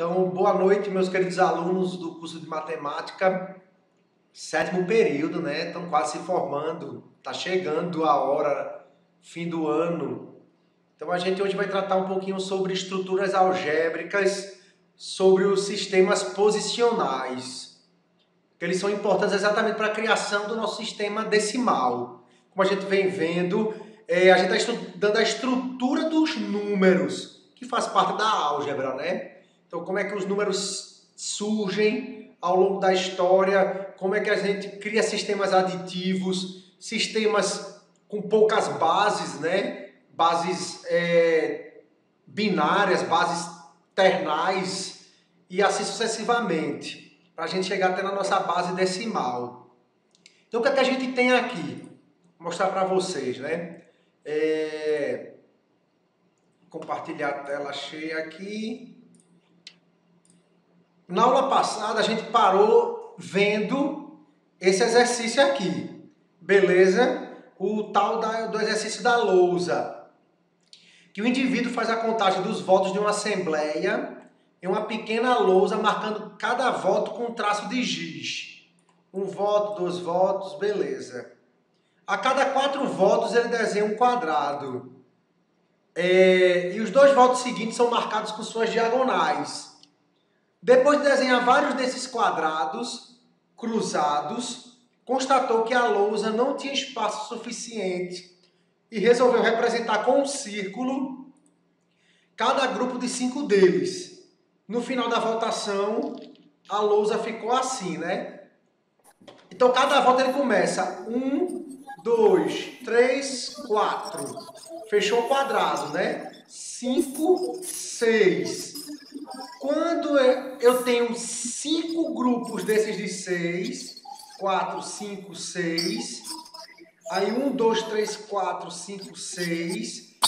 Então, boa noite, meus queridos alunos do curso de Matemática, 7º período, né? Estão quase se formando, está chegando a hora, fim do ano. Então, a gente hoje vai tratar um pouquinho sobre estruturas algébricas, sobre os sistemas posicionais, que eles são importantes exatamente para a criação do nosso sistema decimal. Como a gente vem vendo, a gente está estudando a estrutura dos números, que faz parte da álgebra, né? Então, como é que os números surgem ao longo da história, como é que a gente cria sistemas aditivos, sistemas com poucas bases, né? Bases binárias, bases ternais e assim sucessivamente, para a gente chegar até na nossa base decimal. Então, o que é que a gente tem aqui? Vou mostrar para vocês, né? Compartilhar a tela cheia aqui. Na aula passada, a gente parou vendo esse exercício aqui, beleza? O tal do exercício da lousa, que o indivíduo faz a contagem dos votos de uma assembleia em uma pequena lousa, marcando cada voto com um traço de giz. 1 voto, 2 votos, beleza. A cada 4 votos, ele desenha um quadrado. E os 2 votos seguintes são marcados com suas diagonais. Depois de desenhar vários desses quadrados cruzados, constatou que a lousa não tinha espaço suficiente e resolveu representar com um círculo cada grupo de 5 deles. No final da votação, a lousa ficou assim, né? Então, cada volta ele começa 1, 2, 3, 4. Fechou o quadrado, né? 5, 6. Quando eu tenho 5 grupos desses de 6, 4, 5, 6, aí 1, 2, 3, 4, 5, 6,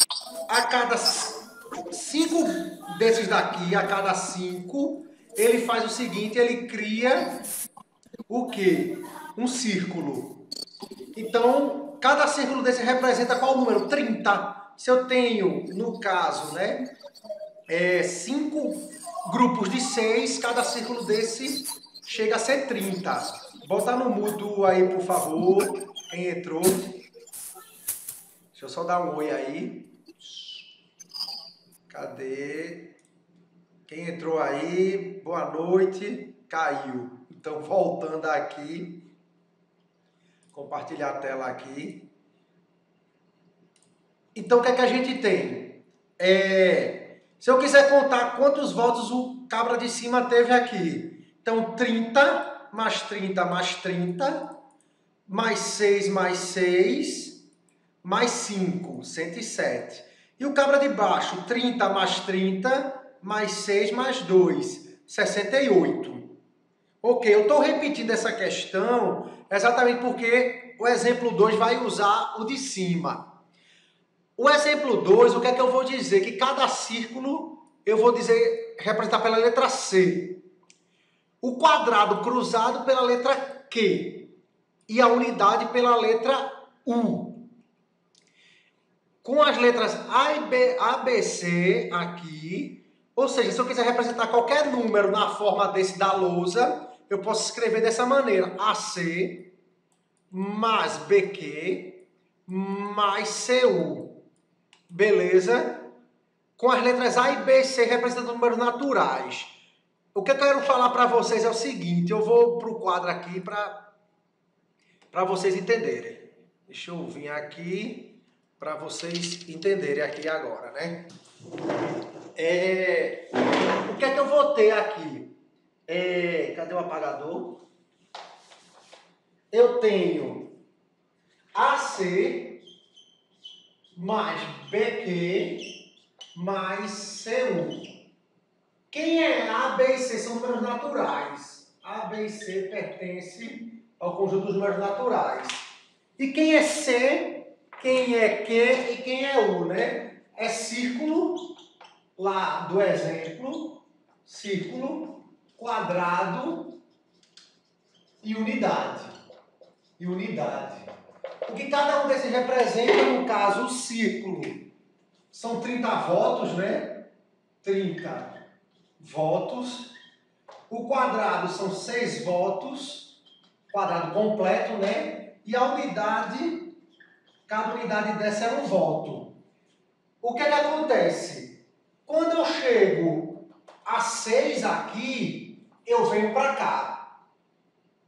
a cada 5 desses daqui, a cada 5, ele faz o seguinte, ele cria o quê? Um círculo. Então, cada círculo desse representa qual número? 30. Se eu tenho, no caso, né, 5 grupos de 6, cada círculo desse chega a ser 30. Bota no mudo aí, por favor, quem entrou. Deixa eu só dar um oi aí. Cadê? Quem entrou aí, boa noite. Caiu. Então, voltando aqui. Compartilhar a tela aqui. Então, o que é que a gente tem? Se eu quiser contar quantos votos o cabra de cima teve aqui. Então, 30 mais 30 mais 30, mais 6 mais 6, mais 5, 107. E o cabra de baixo, 30 mais 30, mais 6 mais 2, 68. Ok, eu estou repetindo essa questão exatamente porque o exemplo 2 vai usar o de cima. O exemplo 2, o que é que eu vou dizer? Que cada círculo eu vou dizer, representar pela letra C. O quadrado cruzado pela letra Q. E a unidade pela letra U. Com as letras A e B, A, B, C aqui. Ou seja, se eu quiser representar qualquer número na forma desse da lousa, eu posso escrever dessa maneira. AC mais BQ mais CU. Beleza? Com as letras A e B e C representando números naturais. O que eu quero falar para vocês é o seguinte, eu vou para o quadro aqui para vocês entenderem. Deixa eu vir aqui para vocês entenderem aqui agora, né? O que é que eu vou ter aqui? Cadê o apagador? Eu tenho AC mais BQ mais CU. Quem é A, B e C? São números naturais. A, B e C pertencem ao conjunto dos números naturais. E quem é C, quem é Q e quem é U, né? É círculo, lá do exemplo, círculo, quadrado e unidade. O que cada um desses representa, no caso, o círculo. São 30 votos, né? 30 votos. O quadrado são 6 votos, quadrado completo, né? E a unidade, cada unidade dessa é um voto. O que é que acontece? Quando eu chego a 6 aqui, eu venho para cá.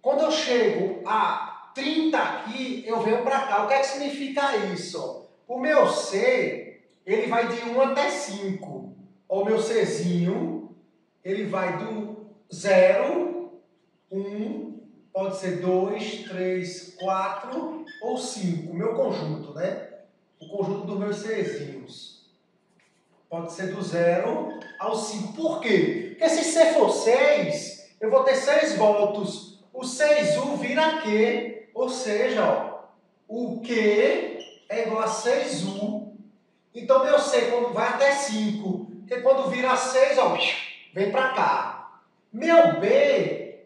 Quando eu chego a 30 aqui, eu venho para cá. O que é que significa isso? O meu C, ele vai de 1 até 5. O meu Czinho, ele vai do 0, 1, pode ser 2, 3, 4 ou 5. O meu conjunto, né? O conjunto dos meus Czinhos. Pode ser do 0 ao 5. Por quê? Porque se C for 6, eu vou ter 6 voltos. O 6U vira Q, ou seja, ó, o Q é igual a 6U. Então, meu C quando vai até 5, porque quando vira 6, ó, vem para cá. Meu B,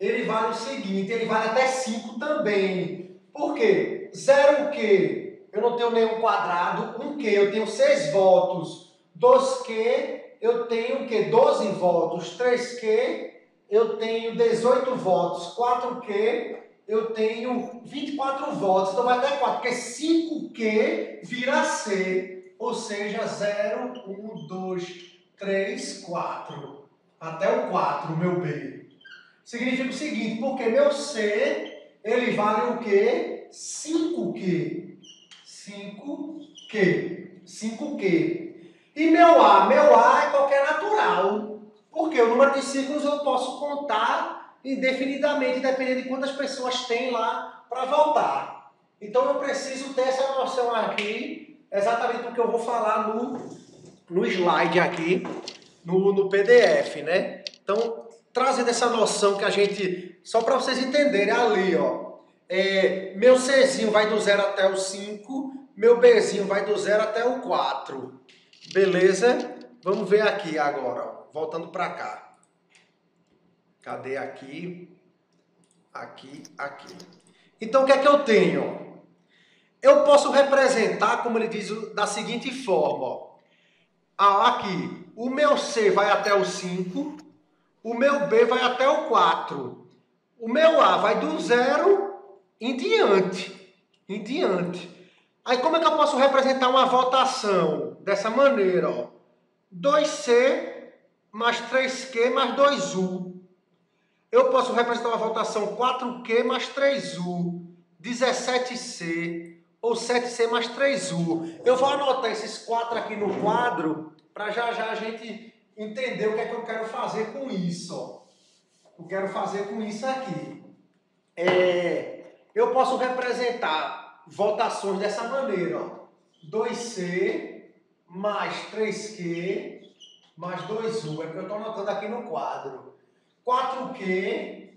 ele vale o seguinte, ele vale até 5 também. Por quê? 0Q, eu não tenho nenhum quadrado. 1Q, eu tenho 6 voltos. 2Q, eu tenho o quê? 12 voltos. 3Q, eu tenho 18 volts. 4Q, eu tenho 24 volts. Então vai até 4, porque 5Q vira C. Ou seja, 0, 1, 2, 3, 4. Até o 4, meu B. Significa o seguinte, porque meu C, ele vale o quê? 5Q. 5Q. 5Q. E meu A é qualquer natural. Porque o número de círculos eu posso contar indefinidamente, dependendo de quantas pessoas tem lá para voltar. Então eu preciso ter essa noção aqui, exatamente porque eu vou falar no slide aqui, no PDF, né? Então, trazendo essa noção que a gente, só para vocês entenderem, ali, ó, meu Czinho vai do 0 até o 5, meu Bzinho vai do 0 até o 4. Beleza? Vamos ver aqui agora, ó, voltando para cá. Cadê aqui? Aqui, aqui. Então, o que é que eu tenho? Eu posso representar, como ele diz, da seguinte forma, ó. Aqui, o meu C vai até o 5, o meu B vai até o 4. O meu A vai do 0 em diante. Em diante. Aí como é que eu posso representar uma votação? Dessa maneira, ó. 2C mais 3Q mais 2U. Eu posso representar uma votação 4Q mais 3U. 17C ou 7C mais 3U. Eu vou anotar esses 4 aqui no quadro para já a gente entender o que é que eu quero fazer com isso. Ó. Eu quero fazer com isso aqui. Eu posso representar votações dessa maneira. Ó. 2C mais 3Q mais 2U. É porque eu estou anotando aqui no quadro. 4Q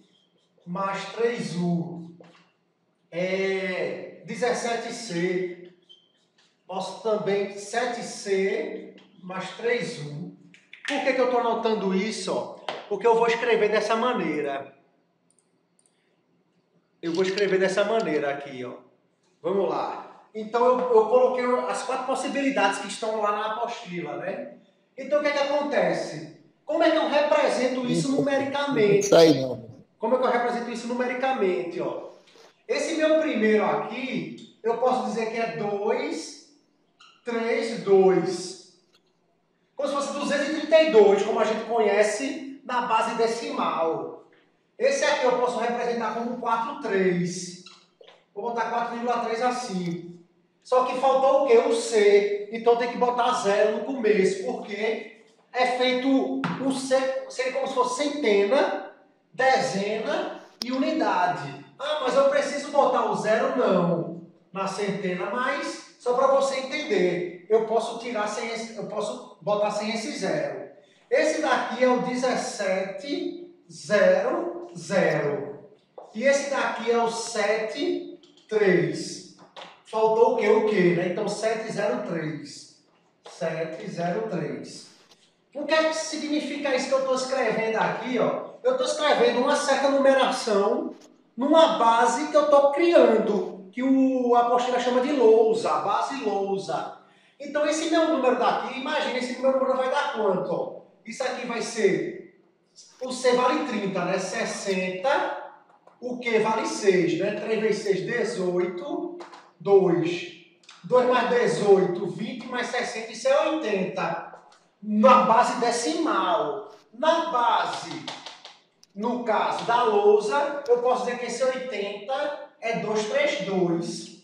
mais 3U. 17C. Posso também 7C mais 3U. Por que eu estou anotando isso? Ó? Porque eu vou escrever dessa maneira. Eu vou escrever dessa maneira aqui, ó. Vamos lá. Então eu coloquei as 4 possibilidades que estão lá na apostila, né? Então o que é que acontece? Como é que eu represento isso numericamente? Como é que eu represento isso numericamente, ó? Esse meu primeiro aqui, eu posso dizer que é 2, 3, 2. Como se fosse 232, como a gente conhece na base decimal. Esse aqui eu posso representar como 4,3. Vou botar 4,3 assim. Só que faltou o quê? O C. Então tem que botar 0 no começo. Porque é feito o C, seria como se fosse centena, dezena e unidade. Ah, mas eu preciso botar o 0? Não. Na centena, mas só para você entender. Eu posso tirar sem esse, eu posso botar sem esse 0. Esse daqui é o 17,0,0. E esse daqui é o 7,3. Faltou o quê? O quê, né? Então, 703. 703. O que é que significa isso que eu estou escrevendo aqui, ó? Eu estou escrevendo uma certa numeração numa base que eu estou criando, que a apostila chama de lousa, base lousa. Então, esse meu número daqui, imagina, esse meu número vai dar quanto? Ó? Isso aqui vai ser, o C vale 30, né? 60, o Q vale 6, né? 3 vezes 6, 18, 2. 2 mais 18, 20 mais 60, isso é 80. Na base decimal. Na base, no caso da lousa, eu posso dizer que esse 80 é 232.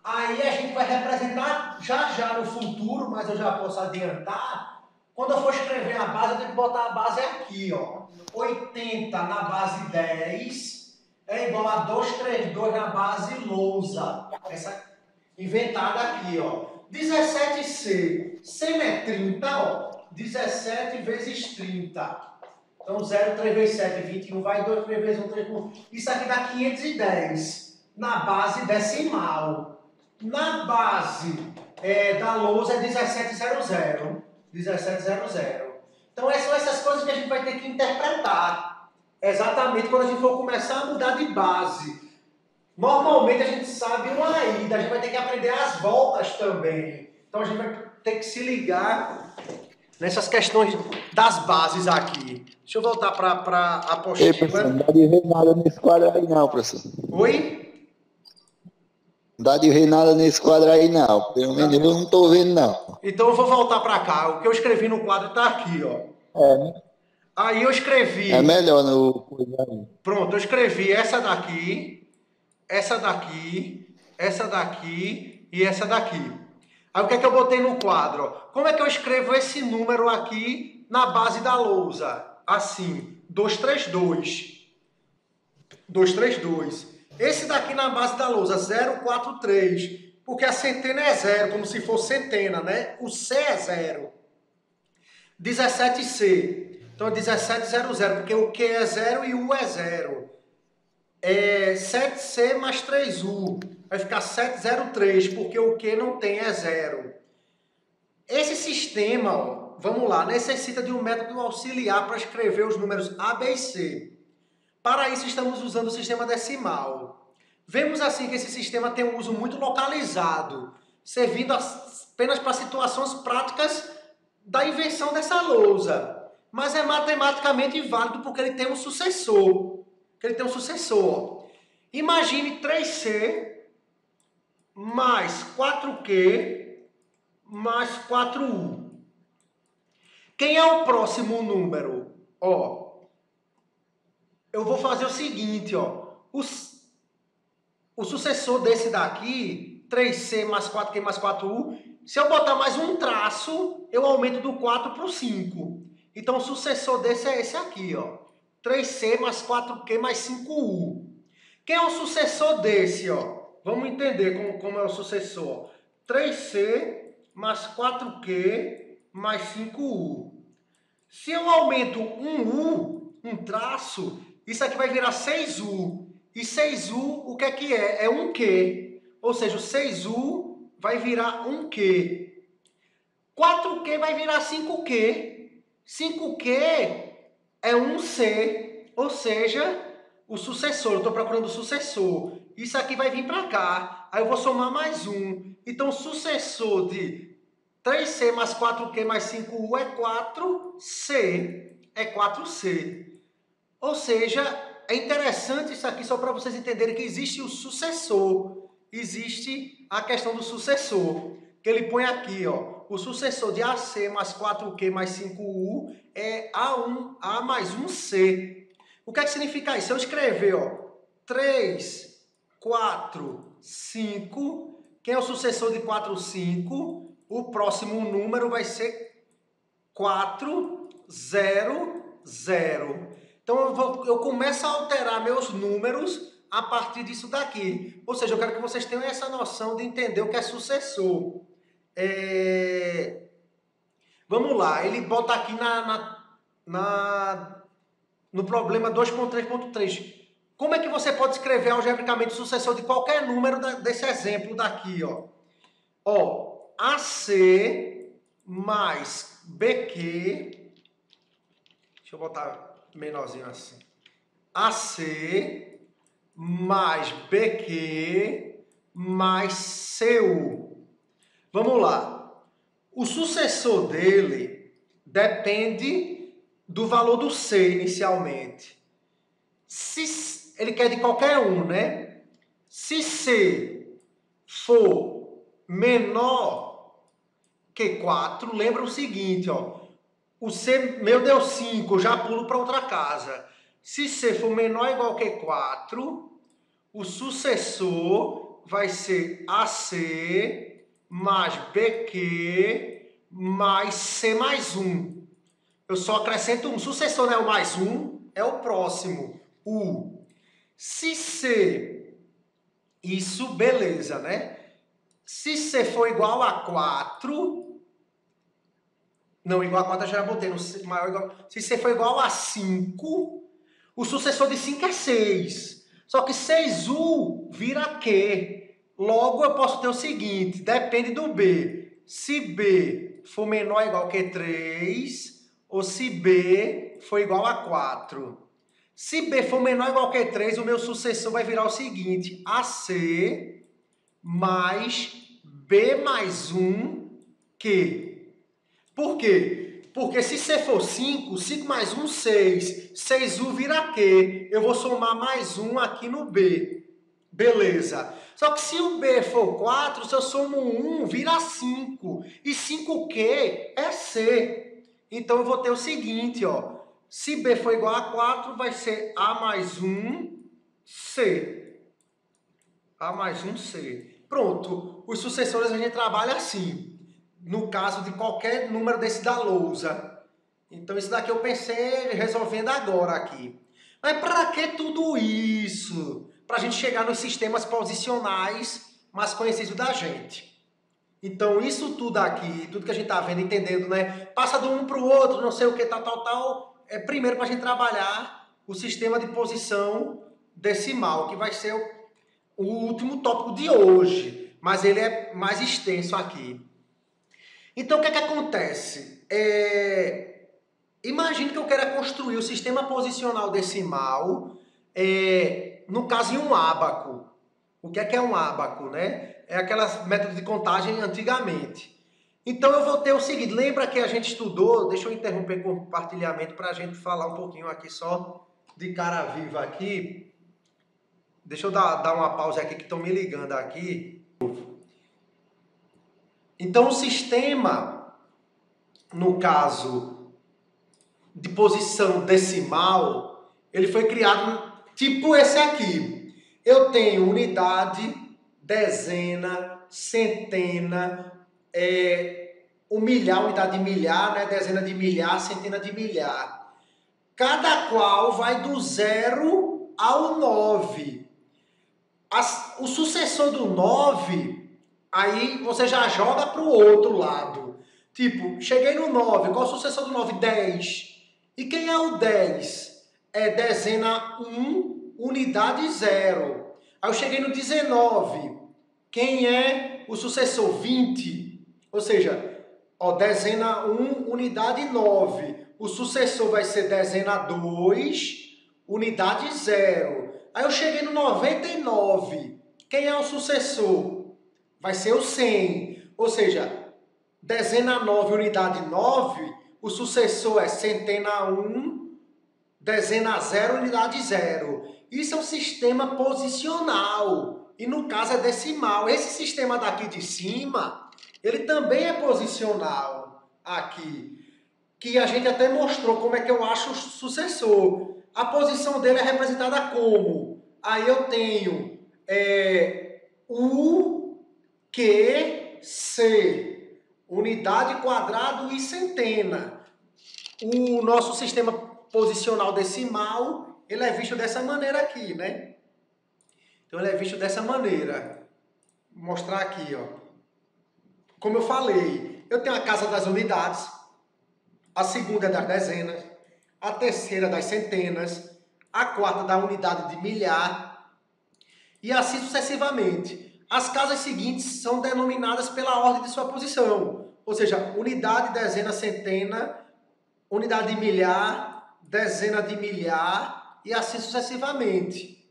Aí a gente vai representar já no futuro, mas eu já posso adiantar. Quando eu for escrever a base, eu tenho que botar a base aqui, ó. 80 na base 10 é igual a 232 na base lousa. Essa inventada aqui, ó. 17C. 100 é 30, ó. 17 vezes 30. Então 0, 3 vezes 7, 21. Vai 2, 3 vezes 1, 3 vezes 1. Isso aqui dá 510 na base decimal. Na base da lousa é 1700. 1700. Então são essas coisas que a gente vai ter que interpretar. Exatamente quando a gente for começar a mudar de base. Normalmente a gente sabe uma ida, a gente vai ter que aprender as voltas também. Então a gente vai ter que se ligar nessas questões das bases aqui. Deixa eu voltar para a apostila. Ei, professor, não dá de ver nada nesse quadro aí não, professor. Oi? Não dá de ver nada nesse quadro aí não. Pelo menos eu não estou vendo não. Então eu vou voltar para cá. O que eu escrevi no quadro está aqui, ó. Aí eu escrevi... É melhor no coisa aí. Pronto, eu escrevi essa daqui, essa daqui, essa daqui e essa daqui. Aí o que é que eu botei no quadro? Ó? Como é que eu escrevo esse número aqui na base da lousa? Assim, 232. 232. Esse daqui na base da lousa, 043. Porque a centena é 0, como se fosse centena, né? O C é 0. 17C. Então, 1700, porque o Q é 0 e o U é 0. É 7C mais 3U. Vai ficar 703, porque o Q não tem, é 0. Esse sistema, ó, vamos lá, necessita de um método auxiliar para escrever os números A, B e C. Para isso, estamos usando o sistema decimal. Vemos assim que esse sistema tem um uso muito localizado, servindo apenas para situações práticas da invenção dessa lousa. Mas é matematicamente válido porque ele tem um sucessor. Imagine 3C mais 4Q mais 4U. Quem é o próximo número? Ó, eu vou fazer o seguinte, ó. O sucessor desse daqui, 3C mais 4Q mais 4U, se eu botar mais um traço, eu aumento do 4 para o 5. Então, o sucessor desse é esse aqui, ó. 3C mais 4Q mais 5U. Quem é o sucessor desse, ó? Vamos entender como é o sucessor. 3C mais 4Q mais 5U. Se eu aumento um U, um traço, isso aqui vai virar 6U. E 6U, o que é? É um Q. Ou seja, o 6U vai virar um Q. 4Q vai virar 5Q. 5Q é um C. Ou seja, o sucessor. Eu estou procurando o sucessor. Isso aqui vai vir para cá. Aí eu vou somar mais um. Então, o sucessor de 3C mais 4Q mais 5U é 4C. É 4C. Ou seja, é interessante isso aqui só para vocês entenderem que existe o sucessor. Existe a questão do sucessor. Que ele põe aqui, ó. O sucessor de AC mais 4Q mais 5U é A mais 1C. O que é que significa isso? Se eu escrever, ó, 3, 4, 5, quem é o sucessor de 4, 5? O próximo número vai ser 4, 0, 0. Então eu começo a alterar meus números a partir disso daqui. Ou seja, eu quero que vocês tenham essa noção de entender o que é sucessor. Vamos lá, ele bota aqui no problema 2.3.3. Como é que você pode escrever algebricamente o sucessor de qualquer número desse exemplo daqui, ó? Ó, AC mais BQ, deixa eu botar menorzinho assim. AC mais BQ mais CU. Vamos lá. O sucessor depende do valor do C inicialmente. Se ele quer de qualquer um, né? Se C for menor que 4, lembra o seguinte, ó. O C meu deu 5, eu já pulo para outra casa. Se C for menor ou igual que 4, o sucessor vai ser AC mais BQ mais C mais 1. Eu só acrescento um. Sucessor não é o mais 1, é o próximo. U. Se C, isso beleza, né? Se C for igual a 4, não, igual a 4 eu já botei no maior igual. Se C for igual a 5, o sucessor de 5 é 6. Só que 6U vira Q. Logo eu posso ter o seguinte, depende do B. Se B for menor ou igual que 3, ou se B for igual a 4. Se B for menor ou igual que 3, o meu sucessor vai virar o seguinte, AC mais B mais 1 Q. Por quê? Porque se C for 5, 5 mais 1, 6. 6U vira Q. Eu vou somar mais 1 aqui no B. Beleza. Só que se o B for 4, se eu somo 1, vira 5. E 5Q é C. Então eu vou ter o seguinte, ó. Se B for igual a 4, vai ser A mais 1, C. A mais 1, C. Pronto. Os sucessores a gente trabalha assim. No caso de qualquer número desse da lousa. Então isso daqui eu pensei resolvendo agora aqui. Mas para que tudo isso? Para a gente chegar nos sistemas posicionais mais conhecidos da gente. Então isso tudo aqui, tudo que a gente está vendo, entendendo, né? Passa de um para o outro, não sei o que, tal. É primeiro para a gente trabalhar o sistema de posição decimal, que vai ser o último tópico de hoje. Mas ele é mais extenso aqui. Então, o que é que acontece? Imagine que eu quero construir o sistema posicional decimal, no caso, em um ábaco. O que é um ábaco, né? É aquelas métodos de contagem antigamente. Então, eu vou ter o seguinte, lembra que a gente estudou, deixa eu interromper o compartilhamento para a gente falar um pouquinho aqui só de cara viva aqui. Deixa eu dar uma pausa aqui que estão me ligando aqui. Então, o sistema, no caso de posição decimal, ele foi criado tipo esse aqui. Eu tenho unidade, dezena, centena, o milhar, unidade de milhar, né? Dezena de milhar, centena de milhar. Cada qual vai do 0 ao 9. O sucessor do 9... Aí você já joga para o outro lado. Tipo, cheguei no 9. Qual é o sucessor do 9? 10. E quem é o 10? É dezena 1, unidade 0. Aí eu cheguei no 19. Quem é o sucessor? 20. Ou seja, ó, dezena 1, unidade 9. O sucessor vai ser dezena 2, unidade 0. Aí eu cheguei no 99. Quem é o sucessor? Vai ser o 100, ou seja, dezena 9, unidade 9, o sucessor é centena 1, dezena 0, unidade 0. Isso é um sistema posicional, e no caso é decimal. Esse sistema daqui de cima, ele também é posicional aqui, que a gente até mostrou como é que eu acho o sucessor. A posição dele é representada como? Aí eu tenho U, Q, C, unidade, quadrado e centena. O nosso sistema posicional decimal, ele é visto dessa maneira aqui, né? Então ele é visto dessa maneira. Vou mostrar aqui, ó. Como eu falei, eu tenho a casa das unidades, a segunda é das dezenas, a terceira das centenas, a quarta da unidade de milhar e assim sucessivamente. As casas seguintes são denominadas pela ordem de sua posição, ou seja, unidade, dezena, centena, unidade de milhar, dezena de milhar e assim sucessivamente.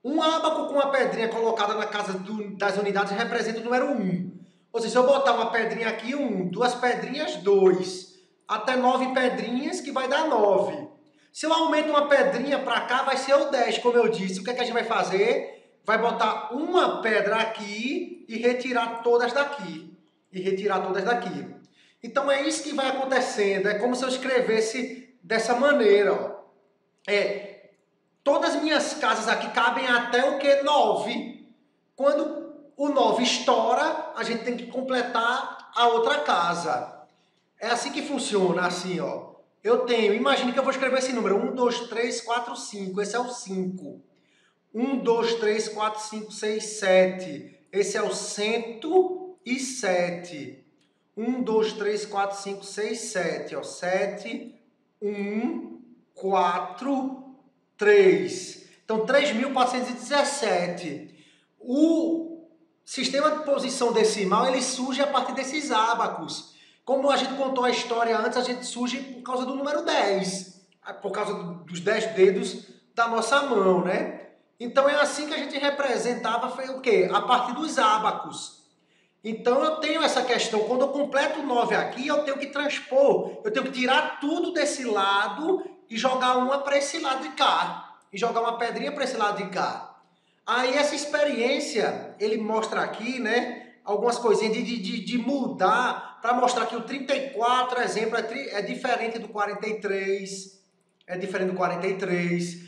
Um ábaco com uma pedrinha colocada na casa das unidades representa o número 1. Ou seja, se eu botar uma pedrinha aqui, 1, duas pedrinhas, 2, até 9 pedrinhas, que vai dar 9. Se eu aumento uma pedrinha para cá, vai ser o 10, como eu disse. O que é que a gente vai fazer? Vai botar uma pedra aqui e retirar todas daqui. Então é isso que vai acontecendo. É como se eu escrevesse dessa maneira. Ó. Todas as minhas casas aqui cabem até o que? 9. Quando o 9 estoura, a gente tem que completar a outra casa. É assim que funciona, assim, ó. Eu tenho, imagine que eu vou escrever esse número, 1, 2, 3, 4, 5, esse é o 5. 1, 2, 3, 4, 5, 6, 7, esse é o 107. 1, 2, 3, 4, 5, 6, 7, ó, 7, 1, 4, 3. Então, 3.417. O sistema de posição decimal, ele surge a partir desses ábacos. Como a gente contou a história antes, a gente surge por causa do número 10, por causa dos 10 dedos da nossa mão, né? Então é assim que a gente representava, foi o quê? A partir dos ábacos. Então eu tenho essa questão, quando eu completo 9 aqui, eu tenho que transpor, eu tenho que tirar tudo desse lado e jogar uma para esse lado de cá, e jogar uma pedrinha para esse lado de cá. Aí essa experiência, ele mostra aqui, né? Algumas coisinhas de mudar, para mostrar que o 34, exemplo, é diferente do 43. É diferente do 43.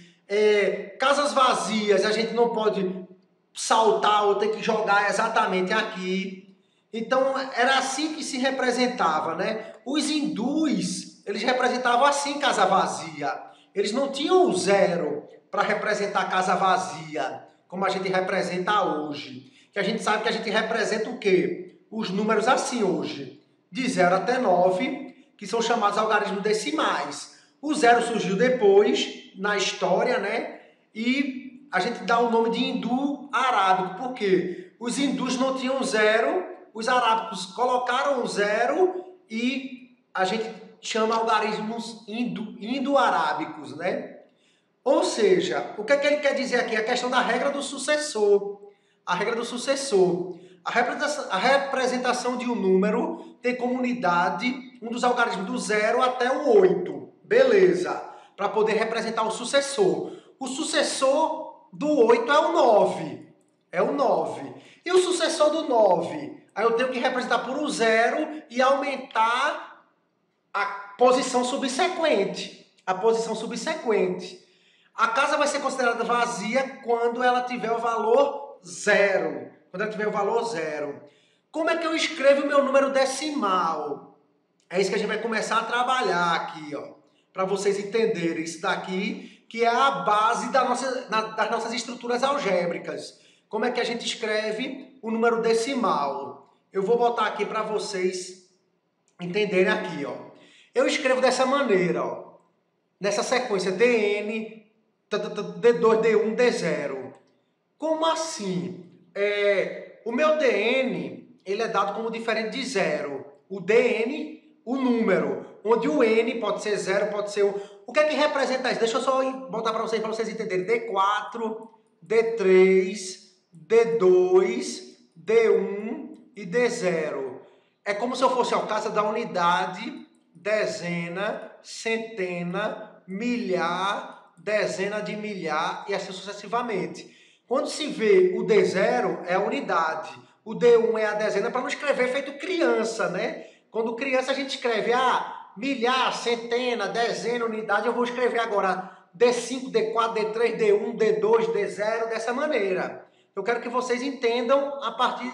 Casas vazias, a gente não pode saltar ou ter que jogar exatamente aqui. Então, era assim que se representava, né? Os hindus, eles representavam assim casa vazia. Eles não tinham o 0 para representar casa vazia, como a gente representa hoje. Que a gente sabe que a gente representa o quê? Os números assim hoje, de 0 até 9, que são chamados algarismos decimais. O 0 surgiu depois, na história, né? E a gente dá o nome de hindu arábico, porque os hindus não tinham 0, os arábicos colocaram o 0 e a gente chama algarismos indo-arábicos, né? Ou seja, o que é que ele quer dizer aqui? A questão da regra do sucessor. A regra do sucessor. A representação de um número tem como unidade um dos algarismos do 0 até o 8. Beleza. Para poder representar o sucessor. O sucessor do 8 é o 9. É o 9. E o sucessor do 9? Aí eu tenho que representar por um 0 e aumentar a posição subsequente. A posição subsequente. A casa vai ser considerada vazia quando ela tiver o valor 0. Quando ela tiver o valor 0. Como é que eu escrevo o meu número decimal? É isso que a gente vai começar a trabalhar aqui, ó. Para vocês entenderem isso daqui, que é a base das nossas estruturas algébricas. Como é que a gente escreve o número decimal? Eu vou botar aqui para vocês entenderem aqui, ó. Eu escrevo dessa maneira, ó. Nessa sequência dn, d2, d1, d0. Como assim? O meu dn, ele é dado como diferente de 0. O dn, o número, onde o n pode ser 0, pode ser 1. O que é que representa isso? Deixa eu só botar para vocês entenderem. D4, D3, D2, D1 e D0. É como se eu fosse a casa da unidade, dezena, centena, milhar, dezena de milhar e assim sucessivamente. Quando se vê o D0 é a unidade, o D1 é a dezena, para não escrever feito criança, né? Quando criança a gente escreve milhar, centena, dezena, unidade, eu vou escrever agora D5, D4, D3, D1, D2, D0, dessa maneira. Eu quero que vocês entendam a partir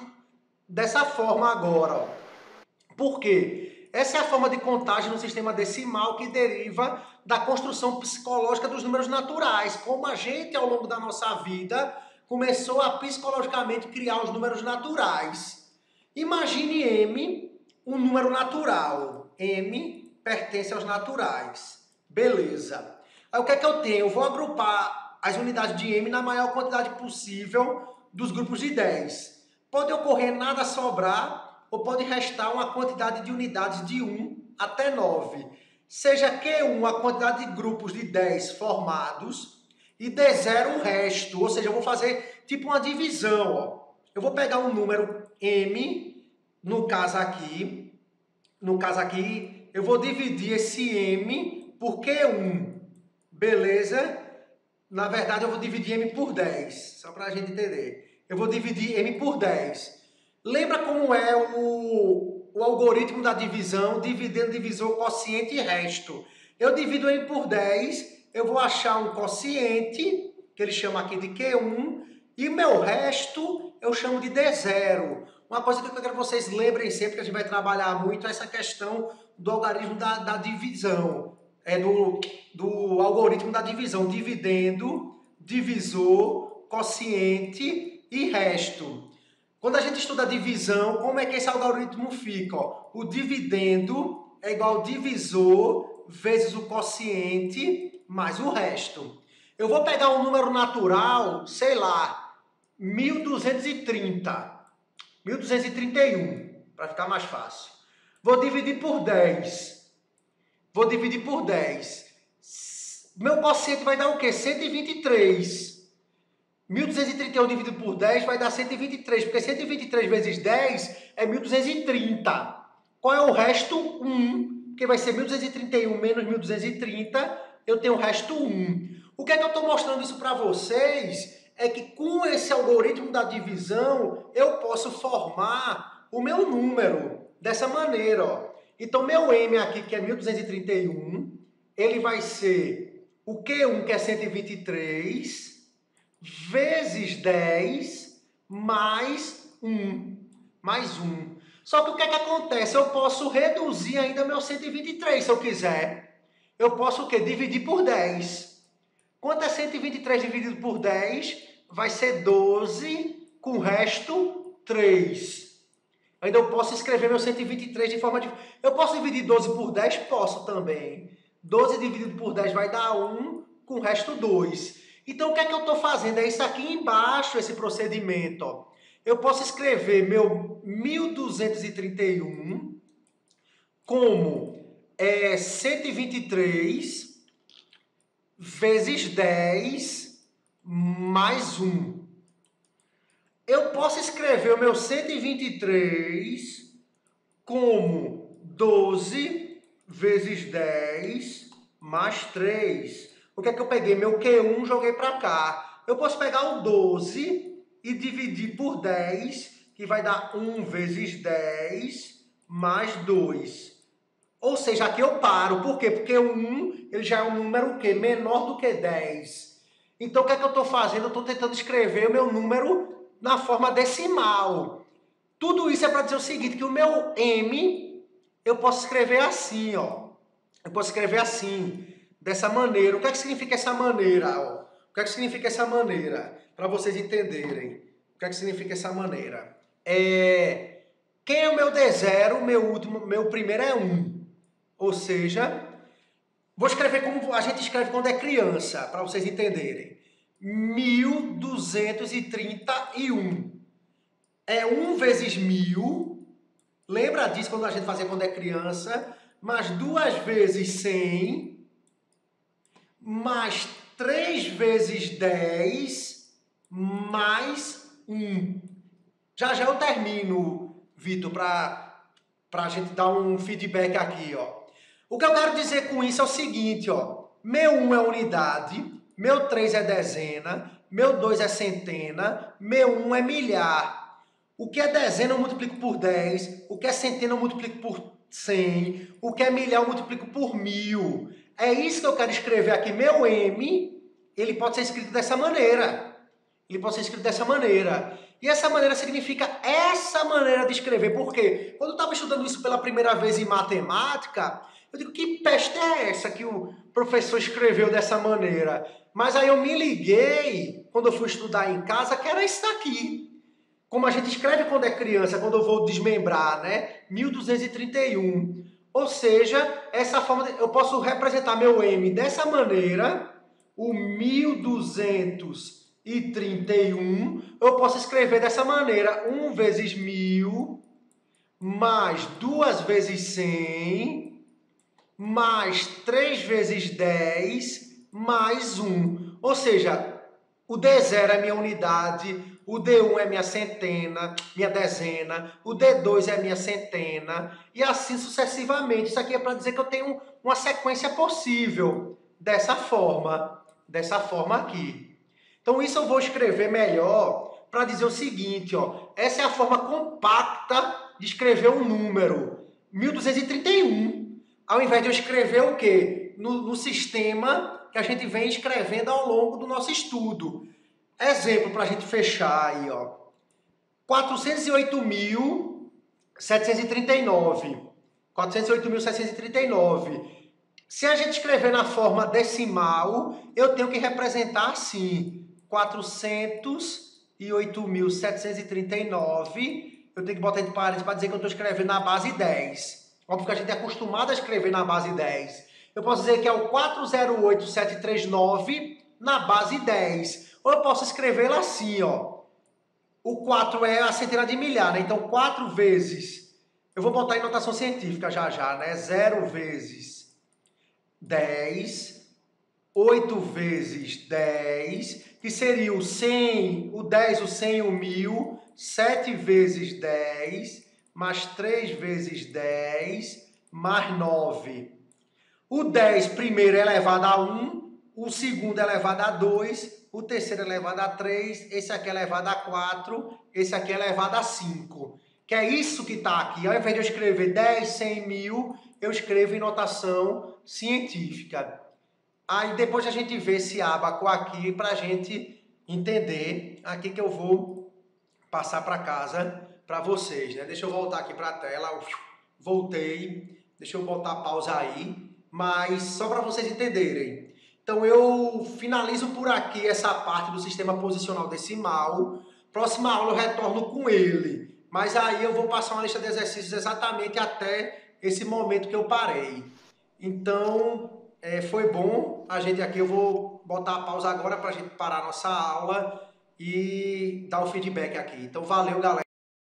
dessa forma agora. Ó. Por quê? Essa é a forma de contagem no sistema decimal que deriva da construção psicológica dos números naturais. Como a gente, ao longo da nossa vida, começou a psicologicamente criar os números naturais. Imagine M, um número natural. M pertence aos naturais. Beleza. Aí o que é que eu tenho? Eu vou agrupar as unidades de M na maior quantidade possível dos grupos de 10. Pode ocorrer nada sobrar ou pode restar uma quantidade de unidades de 1 até 9. Seja Q1 a quantidade de grupos de 10 formados e D0 o resto. Ou seja, eu vou fazer tipo uma divisão. Ó. Eu vou pegar um número M, no caso aqui, eu vou dividir esse M por Q1, beleza? Na verdade, eu vou dividir M por 10, só para a gente entender. Eu vou dividir M por 10. Lembra como é o algoritmo da divisão, dividendo, divisor, quociente e resto? Eu divido M por 10, eu vou achar um quociente, que ele chama aqui de Q1, e meu resto eu chamo de D0. Uma coisa que eu quero que vocês lembrem sempre, que a gente vai trabalhar muito, é essa questão do algoritmo da divisão. Do algoritmo da divisão, dividendo, divisor, quociente e resto. Quando a gente estuda a divisão, como é que esse algoritmo fica? Ó, o dividendo é igual ao divisor vezes o quociente mais o resto. Eu vou pegar um número natural, sei lá, 1230, 1231, para ficar mais fácil. Vou dividir por 10. Vou dividir por 10. Meu quociente vai dar o quê? 123. 1231 dividido por 10 vai dar 123, porque 123 vezes 10 é 1230. Qual é o resto? 1, porque vai ser 1231 menos 1230, eu tenho o resto 1. O que é que eu estou mostrando isso para vocês? É que com esse algoritmo da divisão, eu posso formar o meu número dessa maneira, ó. Então, meu M aqui, que é 1231, ele vai ser o Q1, que é 123, vezes 10, mais 1. Mais 1. Só que o que é que acontece? Eu posso reduzir ainda meu 123, se eu quiser. Eu posso o quê? Dividir por 10. Quanto é 123 dividido por 10? Vai ser 12, com o resto, 3. Ainda eu posso escrever meu 123 de forma... Eu posso dividir 12 por 10? Posso também. 12 dividido por 10 vai dar 1, com o resto 2. Então, o que é que eu estou fazendo? É isso aqui embaixo, esse procedimento. Ó. Eu posso escrever meu 1231 como 123 vezes 10 mais 1. Eu posso escrever o meu 123 como 12 vezes 10 mais 3. O que é que eu peguei? Meu Q1 joguei para cá. Eu posso pegar o 12 e dividir por 10, que vai dar 1 vezes 10 mais 2. Ou seja, aqui eu paro. Por quê? Porque o 1 ele já é um número o quê? Menor do que 10. Então, o que é que eu estou fazendo? Eu estou tentando escrever o meu número na forma decimal. Tudo isso é para dizer o seguinte, que o meu M, eu posso escrever assim, ó. Eu posso escrever assim, dessa maneira. O que é que significa essa maneira? Ó? O que é que significa essa maneira? Para vocês entenderem. O que é que significa essa maneira? Quem é o meu D0? Meu primeiro é 1. Ou seja, vou escrever como a gente escreve quando é criança, para vocês entenderem. 1231. É 1 vezes 1000. Lembra disso quando a gente fazia quando é criança? Mais 2 vezes 100. Mais 3 vezes 10. Mais 1. Já já eu termino, Vitor, para a gente dar um feedback aqui, ó. O que eu quero dizer com isso é o seguinte, ó. Meu 1 é unidade. Meu 3 é dezena, meu 2 é centena, meu 1 é milhar. O que é dezena eu multiplico por 10, o que é centena eu multiplico por 100, o que é milhar eu multiplico por 1000. É isso que eu quero escrever aqui. Meu M, ele pode ser escrito dessa maneira. Ele pode ser escrito dessa maneira. E essa maneira significa essa maneira de escrever. Por quê? Quando eu estava estudando isso pela primeira vez em matemática, eu digo, que peste é essa que o professor escreveu dessa maneira? Mas aí eu me liguei, quando eu fui estudar em casa, que era isso daqui. Como a gente escreve quando é criança, quando eu vou desmembrar, né? 1231. Ou seja, essa forma eu posso representar meu M dessa maneira, o 1231, eu posso escrever dessa maneira, 1 vezes 1000, mais 2 vezes 100, mais 3 vezes 10, mais 1. Ou seja, o D0 é minha unidade, o D1 é minha centena, minha dezena, o D2 é minha centena, e assim sucessivamente. Isso aqui é para dizer que eu tenho uma sequência possível, dessa forma aqui. Então isso eu vou escrever melhor para dizer o seguinte, ó, essa é a forma compacta de escrever um número, 1231, ao invés de eu escrever o quê? No sistema que a gente vem escrevendo ao longo do nosso estudo. Exemplo para a gente fechar aí, ó. 408.739. 408.739. Se a gente escrever na forma decimal, eu tenho que representar assim. 408.739. Eu tenho que botar entre parênteses para dizer que eu estou escrevendo na base 10. Óbvio que a gente é acostumado a escrever na base 10. Eu posso dizer que é o 408.739 na base 10. Ou eu posso escrevê-la assim, ó. O 4 é a centena de milhar, né? Então, 4 vezes... Eu vou botar em notação científica já, né? 0 vezes 10, 8 vezes 10, que seria o 100, o 10, o 100, o 1000, 7 vezes 10, mais 3 vezes 10, mais 9. O 10 primeiro é elevado a 1, o segundo é elevado a 2, o terceiro é elevado a 3, esse aqui é elevado a 4, esse aqui é elevado a 5. Que é isso que está aqui. Ao invés de eu escrever 10, 100, 1000, eu escrevo em notação científica. Aí depois a gente vê esse ábaco aqui para a gente entender aqui que eu vou passar para casa para vocês, né? Deixa eu voltar aqui para a tela. Voltei. Deixa eu botar a pausa aí. Mas só para vocês entenderem. Então eu finalizo por aqui essa parte do sistema posicional decimal. Próxima aula eu retorno com ele. Mas aí eu vou passar uma lista de exercícios exatamente até esse momento que eu parei. Então, foi bom a gente aqui. Eu vou botar a pausa agora para a gente parar a nossa aula e dar o feedback aqui. Então, valeu, galera.